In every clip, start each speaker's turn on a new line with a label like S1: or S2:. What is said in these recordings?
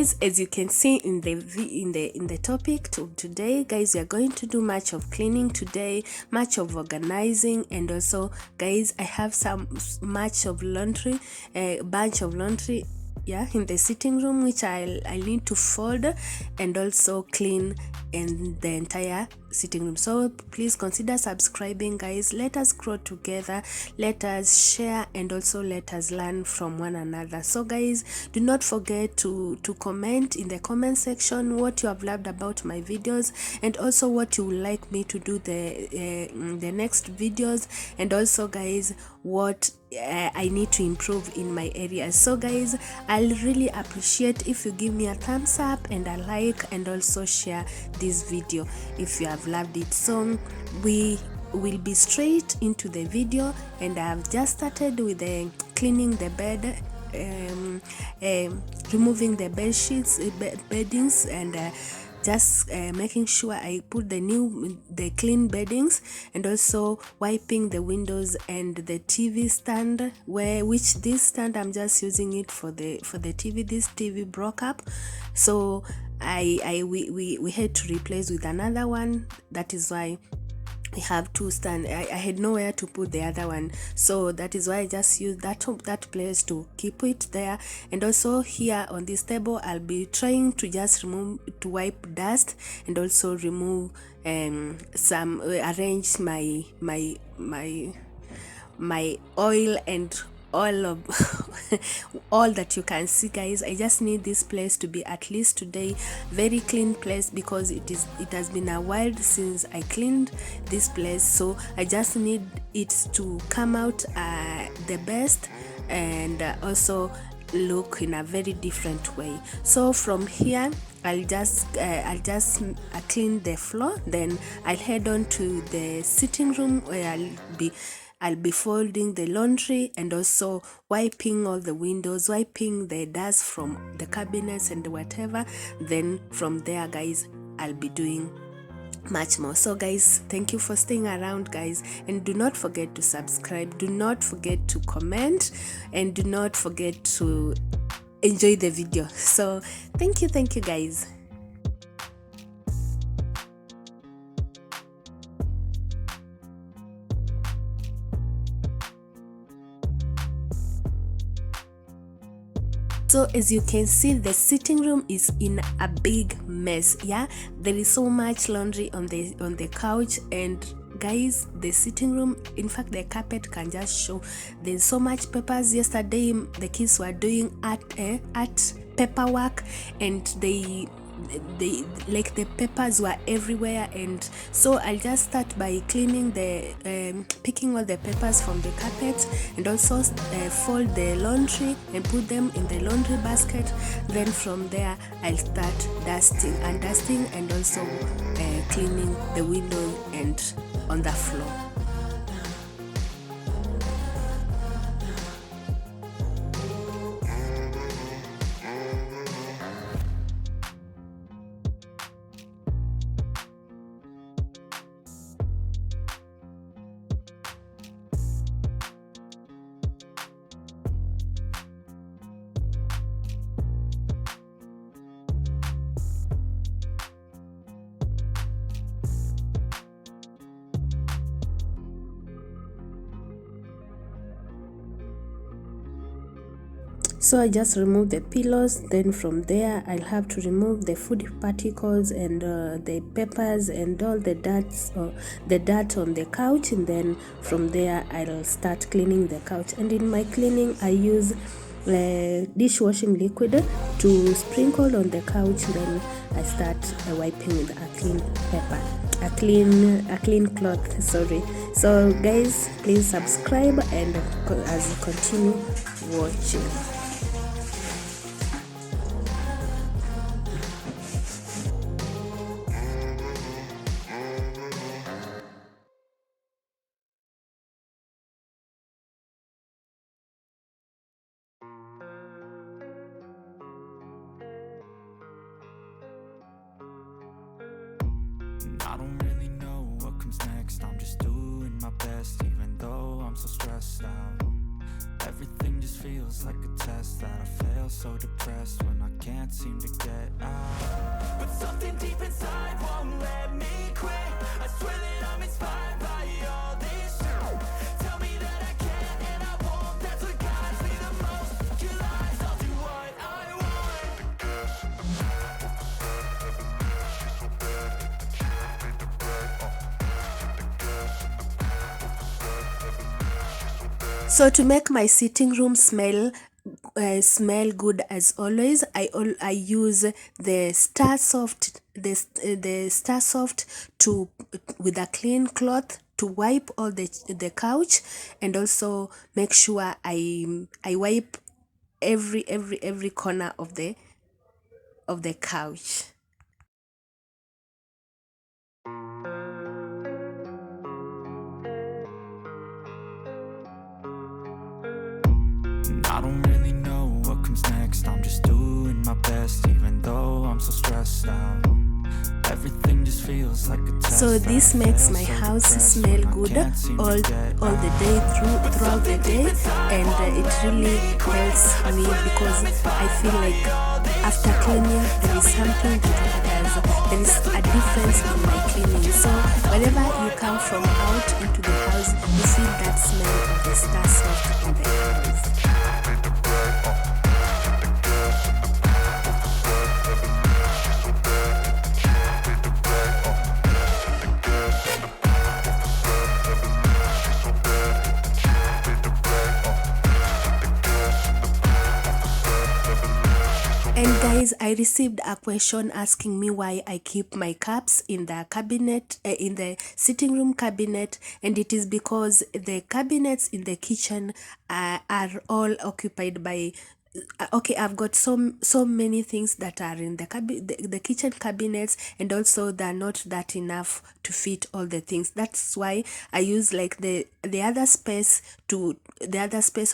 S1: guys, as you can see in the topic today, guys, we are going to do much of cleaning today, much of organizing, and also, guys, I have much of laundry, a bunch of laundry, yeah, in the sitting room, which I need to fold and also clean in the entire sitting room. So please consider subscribing, guys. Let us grow together, let us share, and also let us learn from one another. So guys, do not forget to comment in the comment section what you have loved about my videos, and also what you would like me to do the next videos, and also, guys, what I need to improve in my areas. So guys, I'll really appreciate if you give me a thumbs up and a like, and also share this video if you have loved it. So we will be straight into the video, and I've just started with cleaning the bed, removing the bed sheets, beddings, and just making sure I put the clean beddings, and also wiping the windows and the TV stand, which this stand I'm just using it for the TV. This TV broke up, so we had to replace with another one. That is why we have two stand. I had nowhere to put the other one, so that is why I just used that place to keep it there. And also here on this table, I'll be trying to just wipe dust, and also remove arrange my oil and all of all that you can see, guys. I just need this place to be, at least today, very clean place, because it has been a while since I cleaned this place. So I just need it to come out the best, and also look in a very different way. So from here, I'll just clean the floor, then I'll head on to the sitting room, where I'll be folding the laundry, and also wiping all the windows, wiping the dust from the cabinets and whatever. Then from there, guys, I'll be doing much more. So guys, thank you for staying around, guys, and do not forget to subscribe, do not forget to comment, and do not forget to enjoy the video. So thank you guys. So as you can see, the sitting room is in a big mess. Yeah, there is so much laundry on the couch, and guys, the sitting room, in fact, the carpet can just show. There's so much papers. Yesterday the kids were doing art paperwork, and they like the papers were everywhere. And so I'll just start by cleaning picking all the papers from the carpet, and also fold the laundry and put them in the laundry basket. Then from there, I'll start dusting, and also cleaning the window and on the floor. So I just remove the pillows. Then from there, I'll have to remove the food particles and the peppers and all the dirt on the couch. And then from there, I'll start cleaning the couch. And in my cleaning, I use dishwashing liquid to sprinkle on the couch. Then I start wiping with a clean cloth. Sorry. So guys, please subscribe, and as you continue watching.
S2: I don't really know what comes next. I'm just doing my best, even though I'm so stressed out. Everything just feels like a test that I fail, so depressed when I can't seem to get out. But something deep inside won't let me quit. I swear that I'm inspired by all this shit. Tell me that I can and I won't. That's what guides me the most. Kill lies, I'll do what I want.
S1: So to make my sitting room smell good as always, I use the Star Soft the Star Soft to with a clean cloth to wipe all the couch, and also make sure I wipe every corner of the couch.
S2: I don't really know what comes next. I'm just doing my best, even though I'm so stressed out. Everything just feels like a test.
S1: So this makes my house smell good all the day throughout the day, and it really helps me because I feel like after cleaning there is something there is a difference in my cleaning. So whenever you come from out into the house, you feel that smell of the Star Soft in the house. And guys, I received a question asking me why I keep my cups in the cabinet, in the sitting room cabinet, and it is because the cabinets in the kitchen are all occupied by okay, I've got so many things that are in the kitchen cabinets, and also they're not that enough to fit all the things. That's why I use like the other space of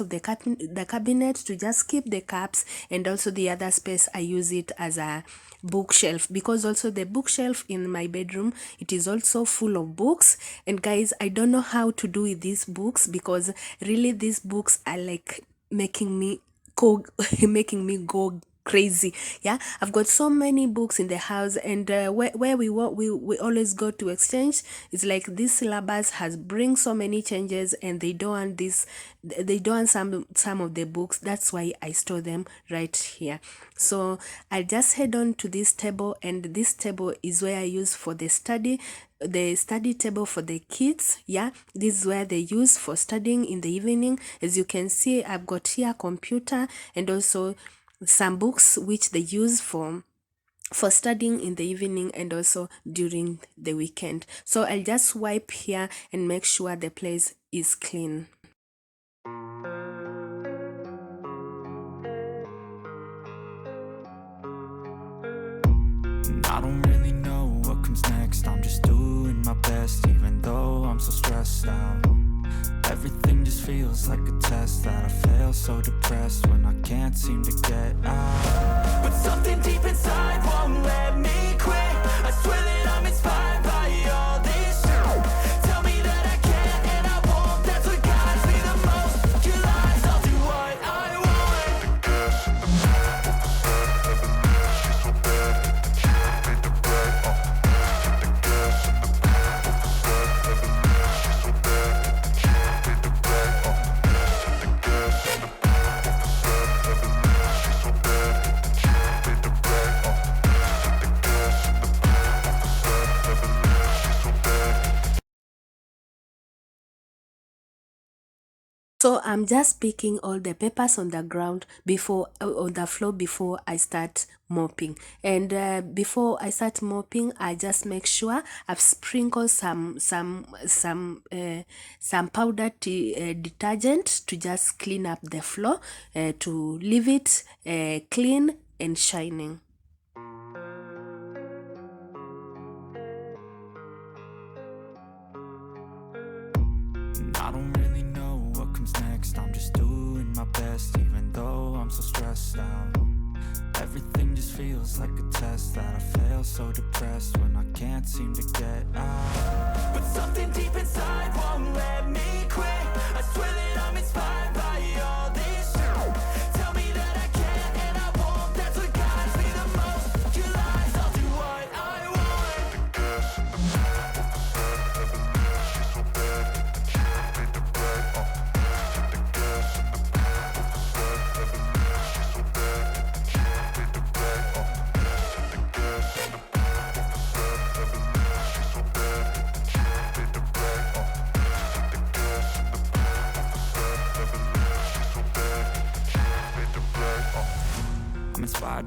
S1: the cabinet to just keep the cups, and also the other space I use it as a bookshelf, because also the bookshelf in my bedroom, it is also full of books. And guys, I don't know how to do with these books, because really these books are like making me go crazy. Yeah, I've got so many books in the house, and where we always go to exchange, it's like this syllabus has bring so many changes, and they don't want this, they don't want some of the books. That's why I store them right here. So I just head on to this table, and this table is where I use for the study table for the kids. Yeah, this is where they use for studying in the evening. As you can see, I've got here a computer, and also some books which they use for studying in the evening and also during the weekend. So I'll just wipe here and make sure the place is clean.
S2: I don't really know what comes next. I'm just doing my best, even though I'm so stressed out. Everything just feels like a test that I fail, so depressed when I can't seem to get out. But something deep inside won't let me quit. I swear that I'm inspired by all this shit. Tell me that I can and I won't. That's what guides me the most. Kill lies, I'll do what I want.
S1: So I'm just picking all the papers on the ground on the floor before I start mopping. And before I start mopping, I just make sure I've sprinkled some powdered detergent to just clean up the floor, to leave it clean and shining.
S2: I don't really know what comes next. I'm just doing my best, even though I'm so stressed out. Everything just feels like a test that I fail, so depressed when I can't seem to get out. But something deep inside won't let me quit. I swear that I'm inspired by all this shit. Tell me that I can and I won't. That's what guides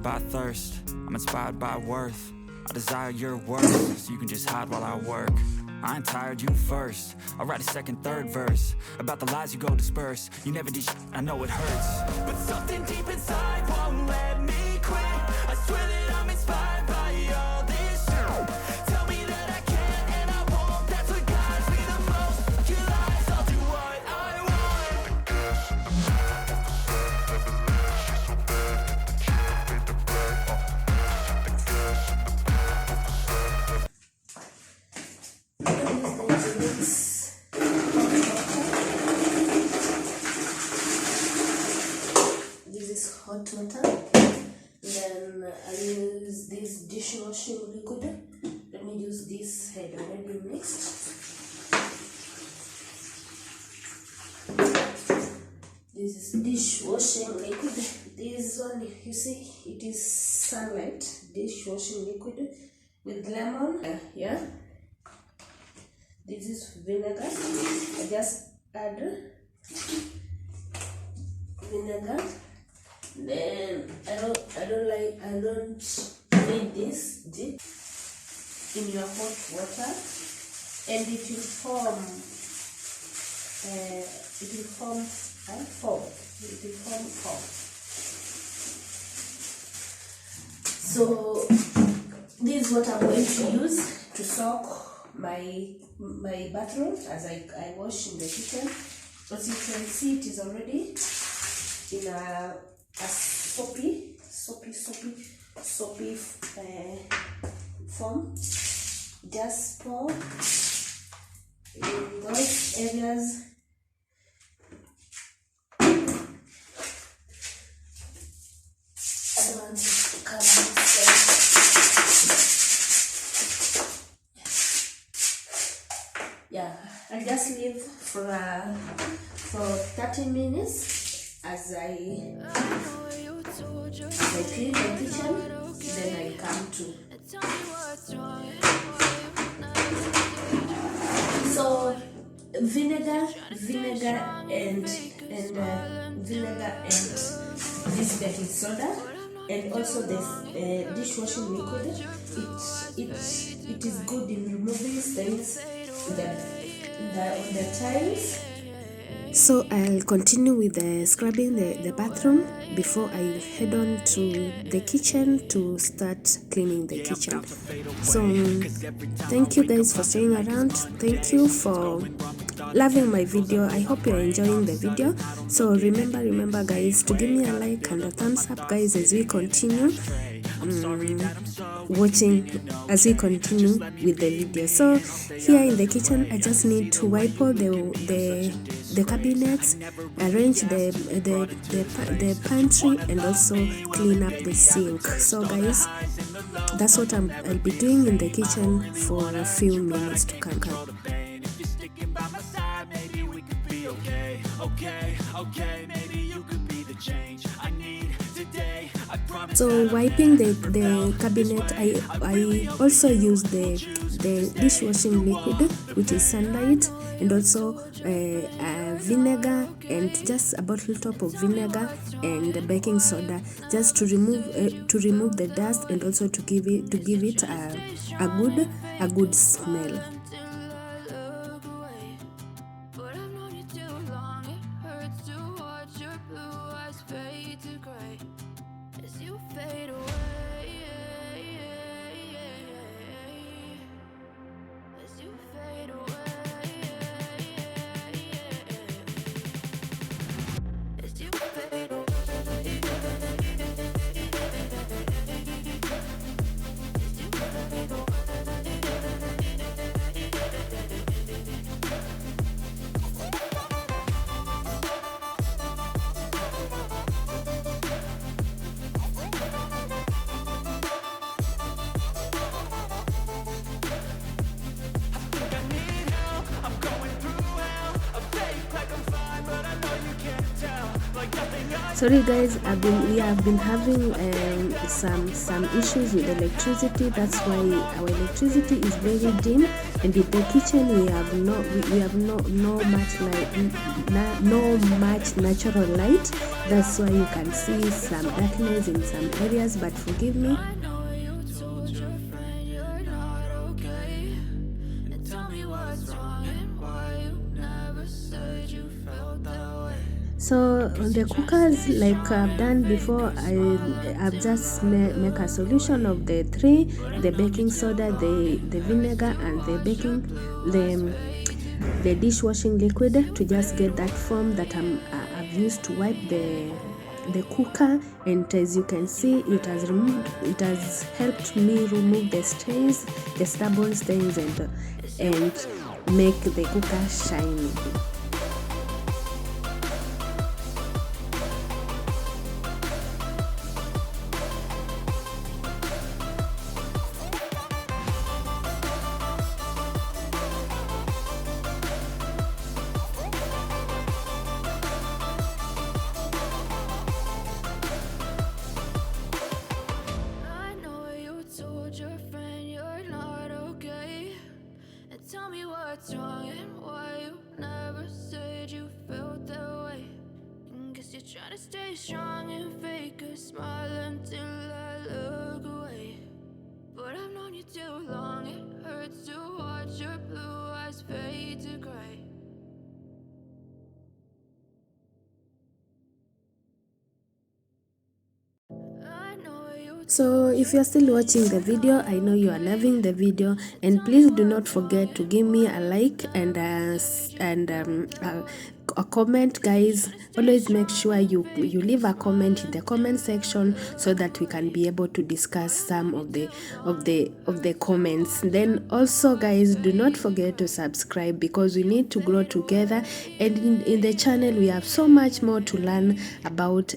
S2: by thirst, I'm inspired by worth. I desire your worth, so you can just hide while I work. I ain't tired, you first. I'll write a second, third verse about the lies you go disperse. You never did I know it hurts, but something deep inside won't let me quit. I swear that I'm inspired by all this shit. Tell me that I can and I won't. That's what guides me the most. Your lies, I'll do what I want.
S1: This is hot water. Then I use this dishwashing liquid. Let me use this head already mixed. This is dishwashing liquid. This one, you see, it is Sunlight dishwashing liquid with lemon. Yeah. This is vinegar. I just add vinegar. Then I don't need this dip in your hot water, and it will form foam. So this is what I'm going to use to soak my bathroom as I wash in the kitchen. As you can see, it is already in a soapy form. Just pour in those areas. I don't want it to come inside. Yeah, I just leave for 30 minutes as I clean the kitchen. Then I come to. So vinegar and this baking soda, and also this dishwashing liquid. It is good in removing stains on the tiles. So I'll continue with scrubbing the bathroom before I head on to the kitchen to start cleaning the kitchen. So thank you guys for staying around. Thank you for loving my video. I hope you're enjoying the video. So remember guys, to give me a like and a thumbs up guys as we continue watching, as we continue with the video. So here in the kitchen, I just need to wipe all the cabinets, arrange the pantry, and also clean up the sink. So guys, that's what I'll be doing in the kitchen for a few minutes to come. So wiping the cabinet, I also use the dishwashing liquid, which is Sunlight, and also vinegar, and just a bottle top of vinegar and baking soda, just to remove the dust, and also to give it a good smell. Sorry guys, we have been having some issues with electricity. That's why our electricity is very dim, and in the kitchen we have no much light, no much natural light. That's why you can see some darkness in some areas, but forgive me. So the cookers, like I've done before, I've just make a solution of the three: the baking soda, the vinegar, and the dishwashing liquid, to just get that foam that I've used to wipe the cooker. And as you can see, it has helped me remove the stains, the stubborn stains, and make the cooker shiny.
S3: Tell me what's wrong and why you never said you felt that way. Guess you're trying to stay strong and fake a smile until I look away. But I've known you too long, it hurts to watch your blue eyes fade to gray.
S1: So if you're still watching the video, I know you are loving the video, and please do not forget to give me a like and a comment, guys. Always make sure you leave a comment in the comment section so that we can be able to discuss some of the comments. Then also, guys, do not forget to subscribe, because we need to grow together, and in the channel we have so much more to learn about,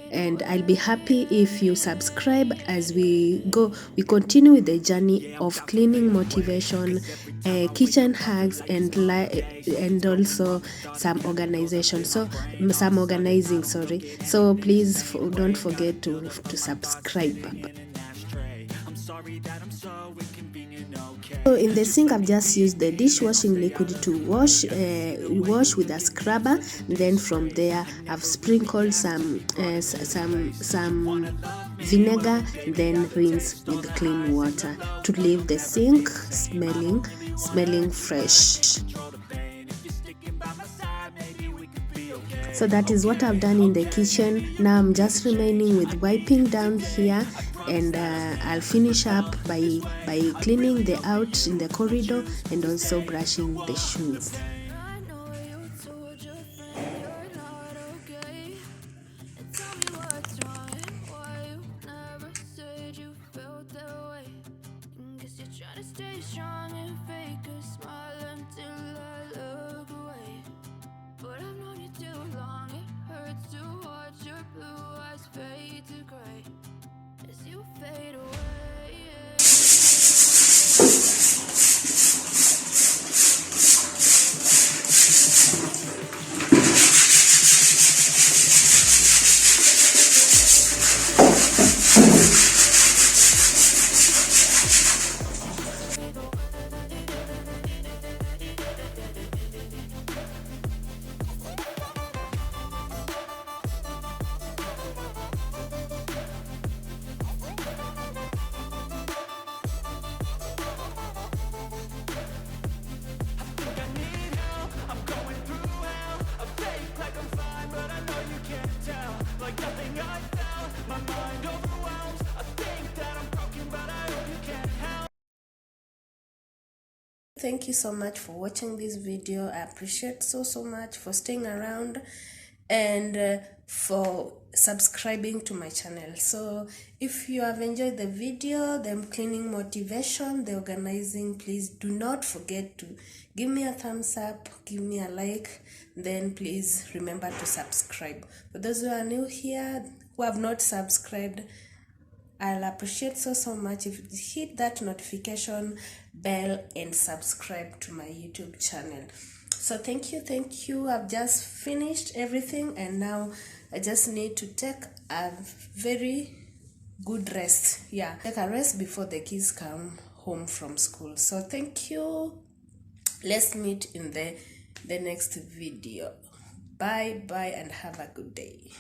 S1: and I'll be happy if you subscribe as we continue with the journey of cleaning motivation, kitchen hacks, and also some organizing. So please don't forget to subscribe. So in the sink, I've just used the dishwashing liquid to wash with a scrubber. Then from there, I've sprinkled some vinegar, then rinse with clean water to leave the sink smelling fresh. So that is what I've done in the kitchen. Now I'm just remaining with wiping down here, and I'll finish up by cleaning the out in the corridor and also brushing the shoes.
S3: But I've known you too long, it hurts to watch your blue eyes fade to gray as you fade away.
S1: Thank you so much for watching this video. I appreciate so much for staying around and for subscribing to my channel. So if you have enjoyed the video, the cleaning motivation, the organizing, please do not forget to give me a thumbs up, give me a like, then please remember to subscribe. For those who are new here, who have not subscribed, I'll appreciate so much if you hit that notification bell and subscribe to my YouTube channel. So thank you. I've just finished everything, and now I just need to take a very good rest. Yeah, take a rest before the kids come home from school. So thank you. Let's meet in the next video. Bye and have a good day.